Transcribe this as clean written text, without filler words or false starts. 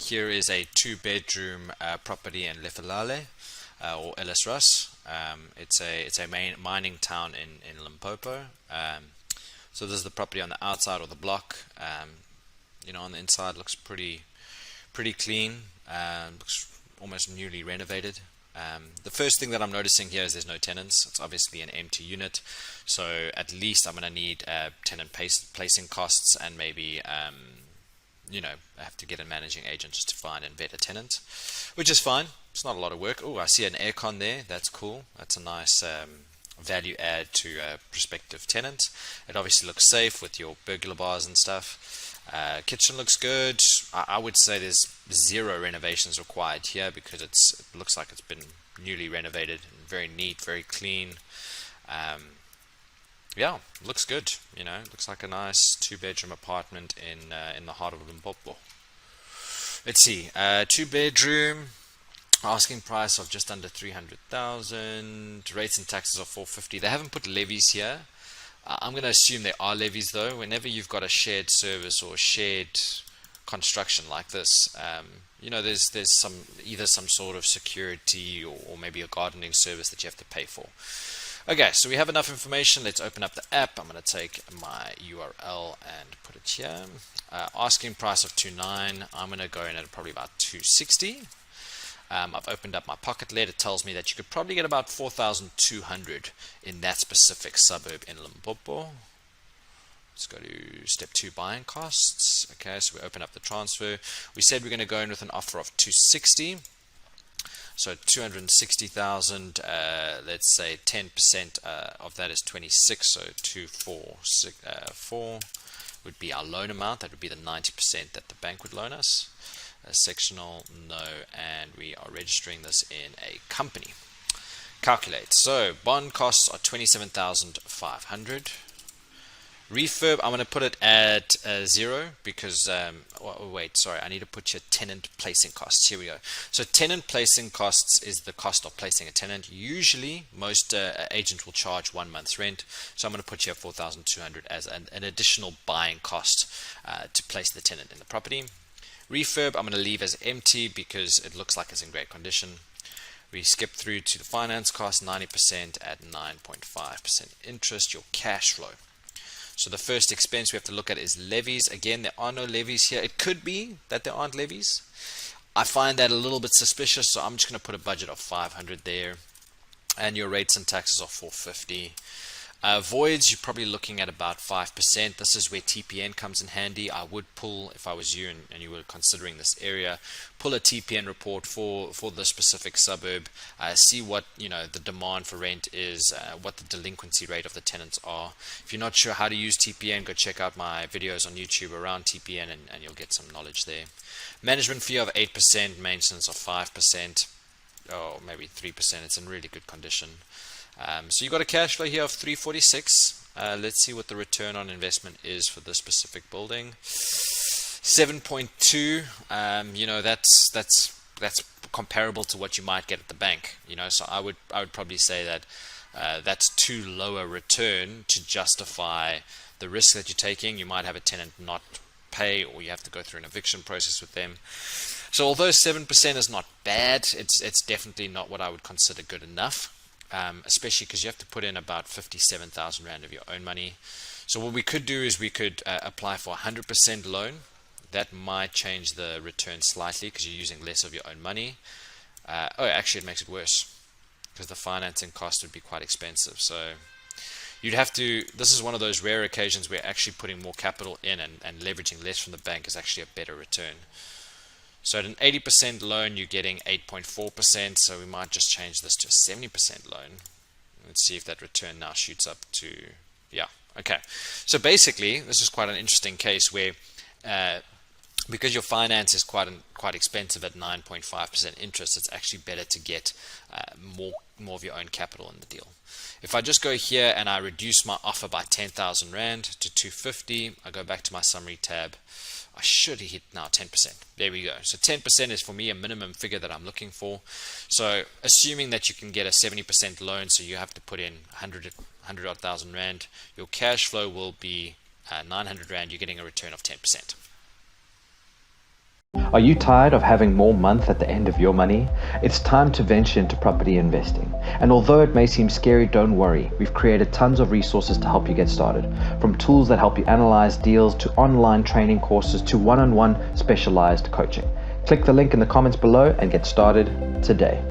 here is a two-bedroom property in LEPHAHLE or Ellis. It's a main mining town in Limpopo. So this is the property on the outside of the block. On the inside looks pretty clean. Looks almost newly renovated. The first thing that I'm noticing here is there's no tenants. It's obviously an empty unit, so at least I'm going to need tenant placing costs, and maybe I have to get a managing agent just to find and vet a tenant, which is fine. It's not a lot of work. Oh, I see an aircon there. That's cool. That's a nice value add to a prospective tenant. It obviously looks safe with your burglar bars and stuff. Kitchen looks good. I would say there's zero renovations required here because it looks like it's been newly renovated and very neat, very clean. Yeah, looks good. Looks like a nice two-bedroom apartment in the heart of Limpopo. Let's see, two-bedroom, asking price of just under 300,000. Rates and taxes of 450. They haven't put levies here. I'm going to assume there are levies though. Whenever you've got a shared service or shared construction like this, there's some sort of security or maybe a gardening service that you have to pay for. Okay, so we have enough information. Let's open up the app. I'm going to take my URL and put it here. Asking price of 2.9. I'm going to go in at probably about 260. I've opened up my pocket lead. It tells me that you could probably get about 4,200 in that specific suburb in Limpopo. Let's go to step 2, buying costs. Okay, so we open up the transfer. We said we're going to go in with an offer of 260. So 260,000, let's say 10% of that is 26, so 246.4 would be our loan amount. That would be the 90% that the bank would loan us. Sectional, no, and we are registering this in a company. Calculate. So bond costs are 27,500. Refurb, I'm going to put it at 0 because, wait, sorry, I need to put your tenant placing costs. Here we go. So tenant placing costs is the cost of placing a tenant. Usually, most agents will charge 1 month's rent. So I'm going to put here 4,200 as an additional buying cost to place the tenant in the property. Refurb, I'm going to leave as empty because it looks like it's in great condition. We skip through to the finance cost, 90% at 9.5% interest, your cash flow. So the first expense we have to look at is levies. Again, there are no levies here. It could be that there aren't levies. I find that a little bit suspicious, so I'm just going to put a budget of 500 there. And your rates and taxes are 450. Voids, you're probably looking at about 5%. This is where TPN comes in handy. I would pull, if I was you and you were considering this area, pull a TPN report for the specific suburb, see what the demand for rent is, what the delinquency rate of the tenants are. If you're not sure how to use TPN, go check out my videos on YouTube around TPN and you'll get some knowledge there. Management fee of 8%, maintenance of 5%, or maybe 3%. It's in really good condition. So you've got a cash flow here of 346. Let's see what the return on investment is for this specific building. 7.2. That's comparable to what you might get at the bank. So I would probably say that that's too low a return to justify the risk that you're taking. You might have a tenant not pay, or you have to go through an eviction process with them. So although 7% is not bad, it's definitely not what I would consider good enough. Especially because you have to put in about 57,000 Rand of your own money. So what we could do is we could apply for a 100% loan. That might change the return slightly because you're using less of your own money. Actually it makes it worse because the financing cost would be quite expensive. So you'd have to, this is one of those rare occasions where actually putting more capital in and leveraging less from the bank is actually a better return. So at an 80% loan, you're getting 8.4%. So we might just change this to a 70% loan. Let's see if that return now shoots up to, yeah, okay. So basically, this is quite an interesting case where because your finance is quite expensive at 9.5% interest, it's actually better to get more of your own capital in the deal. If I just go here and I reduce my offer by 10,000 Rand to 250, I go back to my summary tab. I should hit now 10%. There we go. So 10% is for me a minimum figure that I'm looking for. So assuming that you can get a 70% loan, so you have to put in 100,000 Rand, your cash flow will be 900 Rand. You're getting a return of 10%. Are you tired of having more month at the end of your money? It's time to venture into property investing. And although it may seem scary, don't worry. We've created tons of resources to help you get started. From tools that help you analyze deals to online training courses to one-on-one specialized coaching. Click the link in the comments below and get started today.